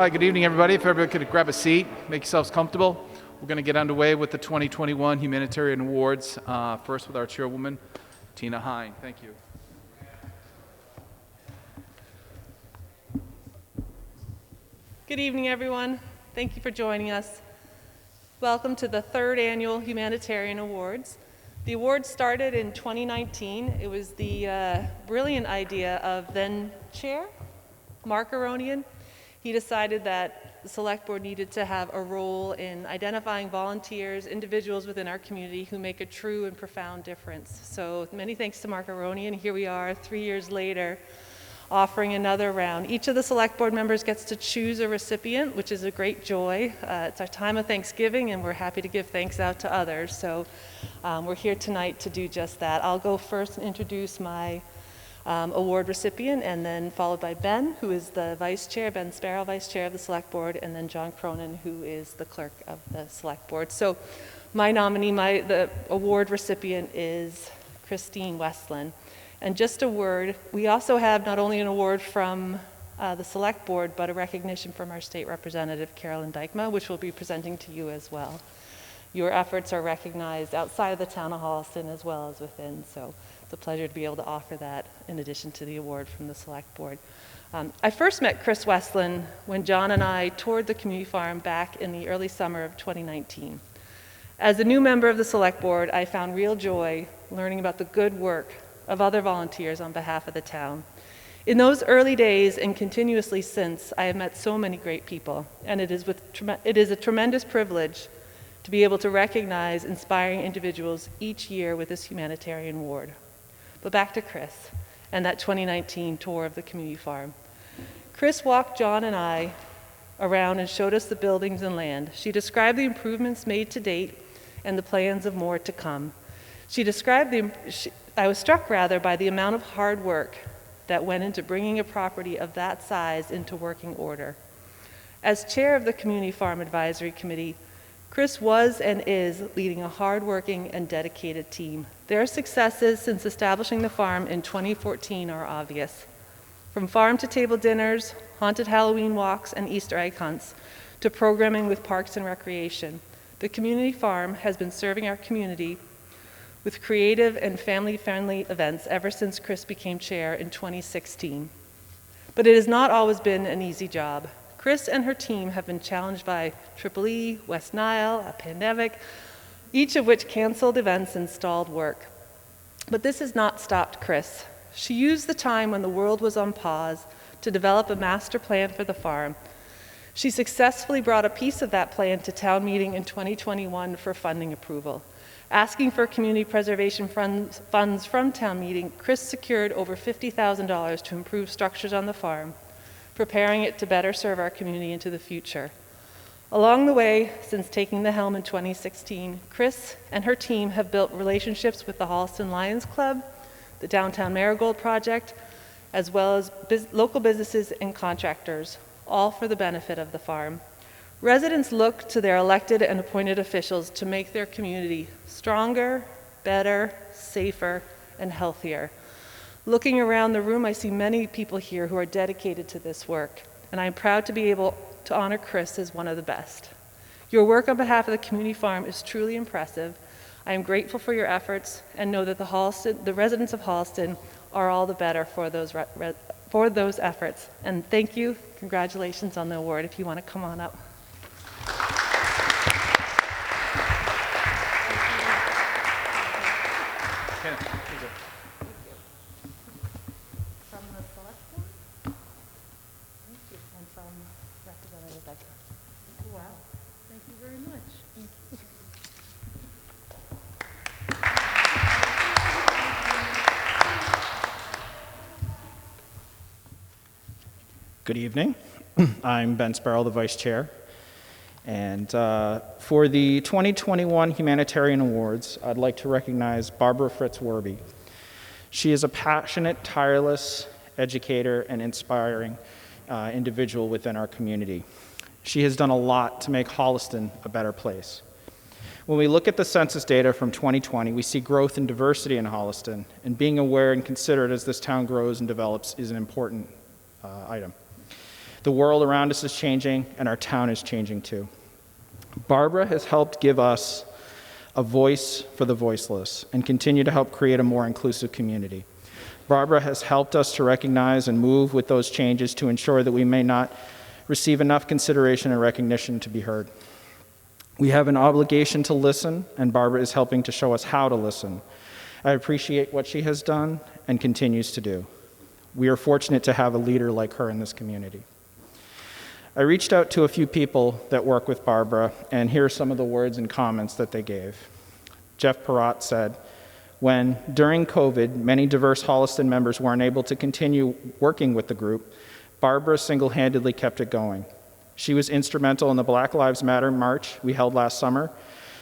Hi, good evening, everybody. If everybody could grab a seat, make yourselves comfortable. We're going to get underway with the 2021 Humanitarian Awards, first with our chairwoman, Tina Hine. Thank you. Good evening, everyone. Thank you for joining us. Welcome to the third annual Humanitarian Awards. The awards started in 2019. It was the brilliant idea of then Chair Mark Aronian. He decided that the Select Board needed to have a role in identifying volunteers, individuals within our community who make a true and profound difference. So many thanks to Mark Aronian. Here we are 3 years later, offering another round. Each of the Select Board members gets to choose a recipient, which is a great joy. It's our time of Thanksgiving, and we're happy to give thanks out to others. So we're here tonight to do just that. I'll go first and introduce my award recipient, and then followed by Ben, who is the Vice Chair, Ben Sparrow, Vice Chair of the Select Board, and then John Cronin, who is the Clerk of the Select Board. So my nominee, the award recipient is Kristine Westland. And just a word, we also have not only an award from the Select Board, but a recognition from our State Representative, Carolyn Dykema, which we'll be presenting to you as well. Your efforts are recognized outside of the town of Holliston as well as within, so it's a pleasure to be able to offer that in addition to the award from the Select Board. I first met Chris Westland when John and I toured the community farm back in the early summer of 2019. As a new member of the Select Board, I found real joy learning about the good work of other volunteers on behalf of the town. In those early days and continuously since, I have met so many great people, and it is a tremendous privilege to be able to recognize inspiring individuals each year with this humanitarian award. But back to Chris and that 2019 tour of the community farm. Chris walked John and I around and showed us the buildings and land. She described the improvements made to date and the plans of more to come. I was struck by the amount of hard work that went into bringing a property of that size into working order. As chair of the Community Farm Advisory Committee, Chris was and is leading a hardworking and dedicated team. Their successes since establishing the farm in 2014 are obvious. From farm-to-table dinners, haunted Halloween walks, and Easter egg hunts, to programming with Parks and Recreation, the community farm has been serving our community with creative and family-friendly events ever since Chris became chair in 2016. But it has not always been an easy job. Chris and her team have been challenged by EEE, West Nile, a pandemic, each of which canceled events and stalled work. But this has not stopped Chris. She used the time when the world was on pause to develop a master plan for the farm. She successfully brought a piece of that plan to town meeting in 2021 for funding approval. Asking for community preservation funds from town meeting, Chris secured over $50,000 to improve structures on the farm, preparing it to better serve our community into the future. Along the way, since taking the helm in 2016, Chris and her team have built relationships with the Holliston Lions Club, the Downtown Marigold Project, as well as local businesses and contractors, all for the benefit of the farm. Residents look to their elected and appointed officials to make their community stronger, better, safer, and healthier. Looking around the room, I see many people here who are dedicated to this work, and I'm proud to be able to honor Chris as one of the best. Your work on behalf of the community farm is truly impressive. I am grateful for your efforts and know that the residents of Holliston are all the better for those efforts. And thank you, congratulations on the award. If you want to come on up. Good evening. I'm Ben Sparrow, the Vice Chair. And for the 2021 Humanitarian Awards, I'd like to recognize Barbara Fritts-Worby. She is a passionate, tireless educator and inspiring individual within our community. She has done a lot to make Holliston a better place. When we look at the census data from 2020, we see growth and diversity in Holliston, and being aware and considerate as this town grows and develops is an important item. The world around us is changing, and our town is changing too. Barbara has helped give us a voice for the voiceless and continue to help create a more inclusive community. Barbara has helped us to recognize and move with those changes to ensure that we may not receive enough consideration and recognition to be heard. We have an obligation to listen, and Barbara is helping to show us how to listen. I appreciate what she has done and continues to do. We are fortunate to have a leader like her in this community. I reached out to a few people that work with Barbara, and here are some of the words and comments that they gave. Jeff Perrott said, when, during COVID, many diverse Holliston members weren't able to continue working with the group, Barbara single-handedly kept it going. She was instrumental in the Black Lives Matter March we held last summer,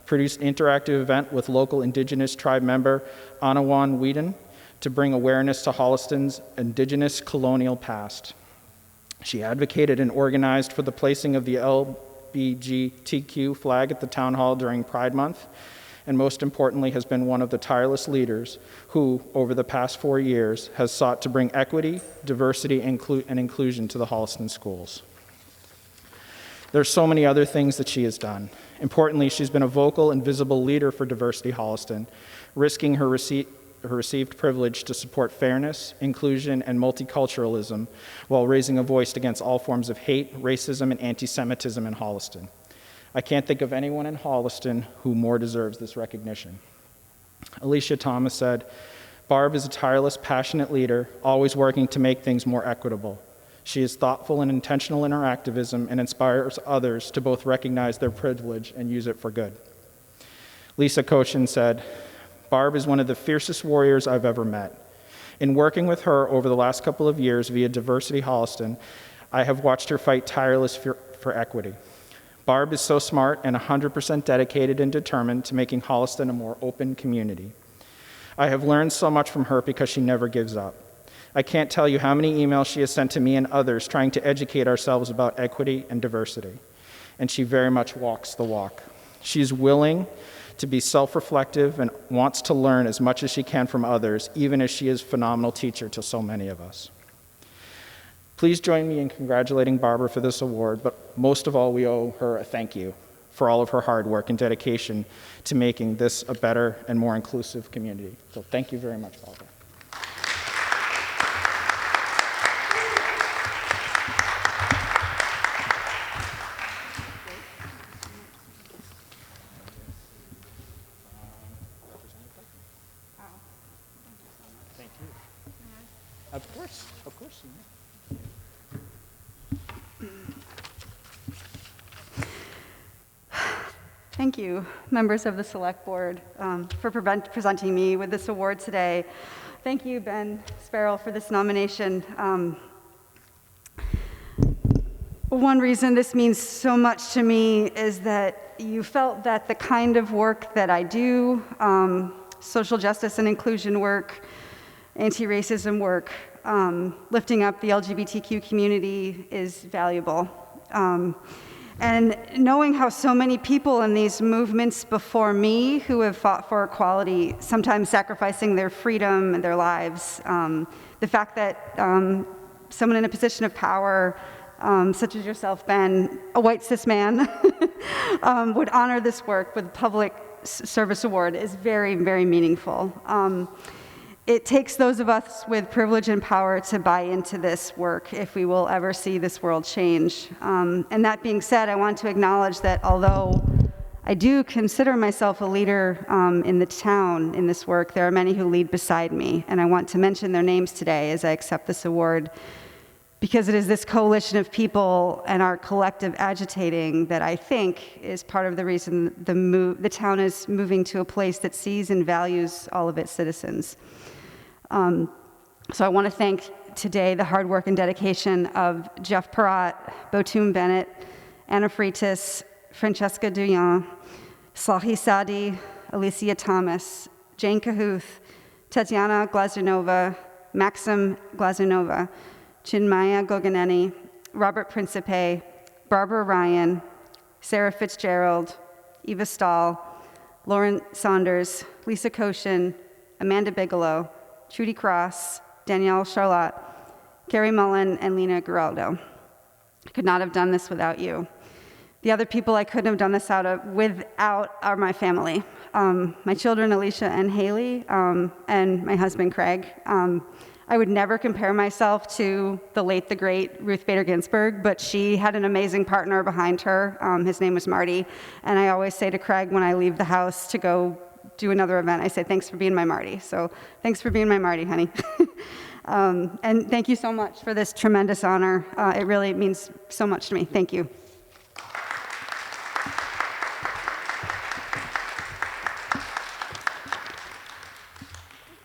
produced an interactive event with local Indigenous tribe member Anawan Whedon to bring awareness to Holliston's Indigenous colonial past. She advocated and organized for the placing of the LGBTQ flag at the town hall during Pride Month, and most importantly has been one of the tireless leaders who, over the past 4 years, has sought to bring equity, diversity, and inclusion to the Holliston schools. There's so many other things that she has done. Importantly, she's been a vocal and visible leader for Diversity Holliston, risking her received privilege to support fairness, inclusion, and multiculturalism while raising a voice against all forms of hate, racism, and anti-Semitism in Holliston. I can't think of anyone in Holliston who more deserves this recognition. Alicia Thomas said, Barb is a tireless, passionate leader, always working to make things more equitable. She is thoughtful and intentional in her activism and inspires others to both recognize their privilege and use it for good. Lisa Cochin said, Barb is one of the fiercest warriors I've ever met. In working with her over the last couple of years via Diversity Holliston, I have watched her fight tirelessly for equity. Barb is so smart and 100% dedicated and determined to making Holliston a more open community. I have learned so much from her because she never gives up. I can't tell you how many emails she has sent to me and others trying to educate ourselves about equity and diversity. And she very much walks the walk. She's willing to be self-reflective and wants to learn as much as she can from others, even as she is a phenomenal teacher to so many of us. Please join me in congratulating Barbara for this award, but most of all, we owe her a thank you for all of her hard work and dedication to making this a better and more inclusive community. So thank you very much, Barbara. Thank you. Of course. Thank you, members of the Select Board, for presenting me with this award today. Thank you, Ben Sparrow, for this nomination. One reason this means so much to me is that you felt that the kind of work that I do, social justice and inclusion work, anti-racism work, lifting up the LGBTQ community is valuable. And knowing how so many people in these movements before me who have fought for equality, sometimes sacrificing their freedom and their lives, the fact that someone in a position of power, such as yourself, Ben, a white cis man, would honor this work with a public service award is very, very meaningful. It takes those of us with privilege and power to buy into this work if we will ever see this world change. And that being said, I want to acknowledge that although I do consider myself a leader in the town in this work, there are many who lead beside me. And I want to mention their names today as I accept this award, because it is this coalition of people and our collective agitating that I think is part of the reason the town is moving to a place that sees and values all of its citizens. So I want to thank today the hard work and dedication of Jeff Perrott, Botum Bennett, Anna Freitas, Francesca Duyan, Slahi Sadi, Alicia Thomas, Jane Cahuth, Tatiana Glazunova, Maxim Glazunova, Chinmaya Goganeni, Robert Principe, Barbara Ryan, Sarah Fitzgerald, Eva Stahl, Lauren Saunders, Lisa Cochin, Amanda Bigelow, Trudy Cross, Danielle Charlotte, Carrie Mullen, and Lina Geraldo. I could not have done this without you. The other people I couldn't have done this without are my family. My children, Alicia and Haley, and my husband, Craig. I would never compare myself to the late, the great Ruth Bader Ginsburg, but she had an amazing partner behind her. His name was Marty. And I always say to Craig when I leave the house to go do another event, I say, thanks for being my Marty. So thanks for being my Marty, honey. And thank you so much for this tremendous honor. It really means so much to me. Thank you.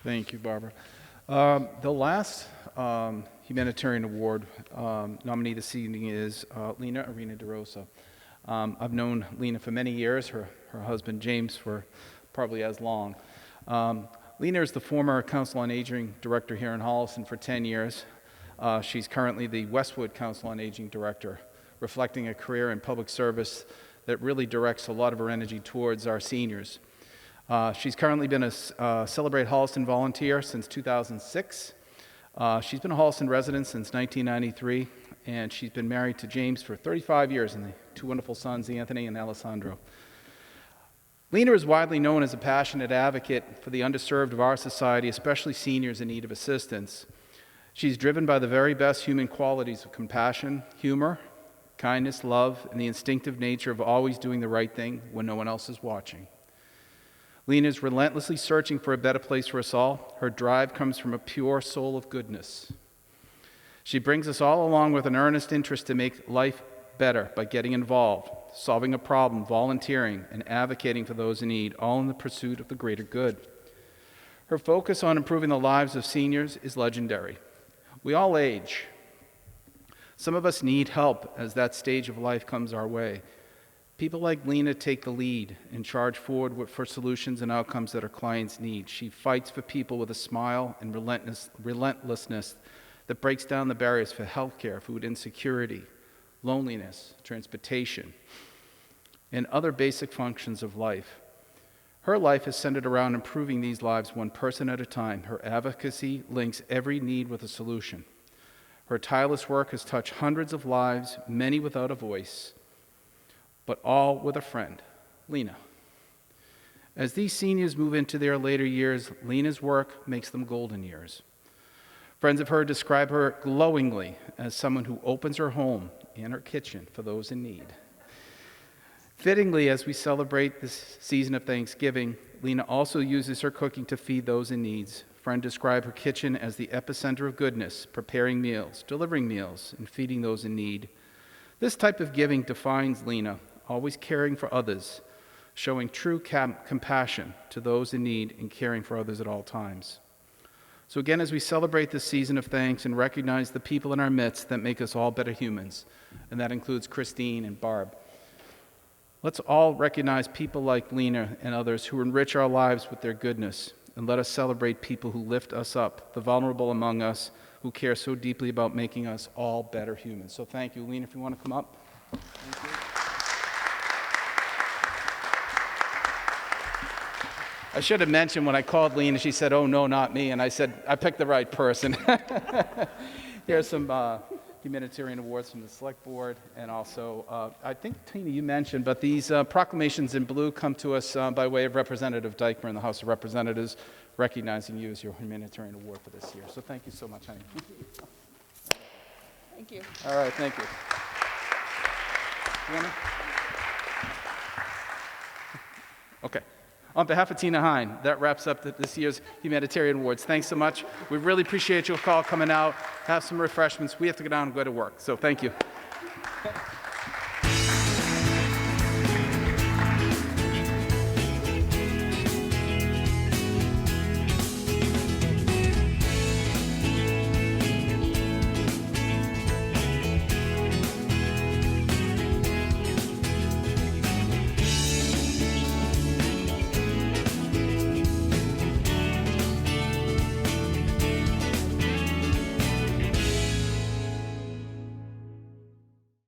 Thank you, Barbara. The last Humanitarian Award nominee this evening is Lina Arena-Derosa. I've known Lina for many years, her husband James for probably as long. Lina is the former Council on Aging Director here in Holliston for 10 years. She's currently the Westwood Council on Aging Director, reflecting a career in public service that really directs a lot of her energy towards our seniors. She's currently been a Celebrate Holliston volunteer since 2006. She's been a Holliston resident since 1993, and she's been married to James for 35 years and the two wonderful sons, Anthony and Alessandro. Lina is widely known as a passionate advocate for the underserved of our society, especially seniors in need of assistance. She's driven by the very best human qualities of compassion, humor, kindness, love, and the instinctive nature of always doing the right thing when no one else is watching. Lina is relentlessly searching for a better place for us all. Her drive comes from a pure soul of goodness. She brings us all along with an earnest interest to make life better by getting involved, solving a problem, volunteering, and advocating for those in need, all in the pursuit of the greater good. Her focus on improving the lives of seniors is legendary. We all age. Some of us need help as that stage of life comes our way. People like Lina take the lead and charge forward for solutions and outcomes that our clients need. She fights for people with a smile and relentlessness that breaks down the barriers for healthcare, food insecurity, loneliness, transportation, and other basic functions of life. Her life is centered around improving these lives one person at a time. Her advocacy links every need with a solution. Her tireless work has touched hundreds of lives, many without a voice, but all with a friend, Lina. As these seniors move into their later years, Lina's work makes them golden years. Friends of hers describe her glowingly as someone who opens her home and her kitchen for those in need. Fittingly, as we celebrate this season of Thanksgiving, Lina also uses her cooking to feed those in need. Friends describe her kitchen as the epicenter of goodness, preparing meals, delivering meals, and feeding those in need. This type of giving defines Lina, always caring for others, showing true compassion to those in need and caring for others at all times. So again, as we celebrate this season of thanks and recognize the people in our midst that make us all better humans, and that includes Kristine and Barb, let's all recognize people like Lina and others who enrich our lives with their goodness, and let us celebrate people who lift us up, the vulnerable among us, who care so deeply about making us all better humans. So thank you. Lina, if you want to come up. Thank you. I should have mentioned when I called Lina, she said, "Oh, no, not me." And I said, I picked the right person. Here's some Humanitarian Awards from the Select Board. And also, I think, Tina, you mentioned, but these proclamations in blue come to us by way of Representative Dykmer in the House of Representatives, recognizing you as your Humanitarian Award for this year. So thank you so much, honey. Thank you. All right, thank you. Okay. On behalf of Tina Hine, that wraps up this year's Humanitarian Awards. Thanks so much. We really appreciate your call coming out. Have some refreshments. We have to go down and go to work. So thank you.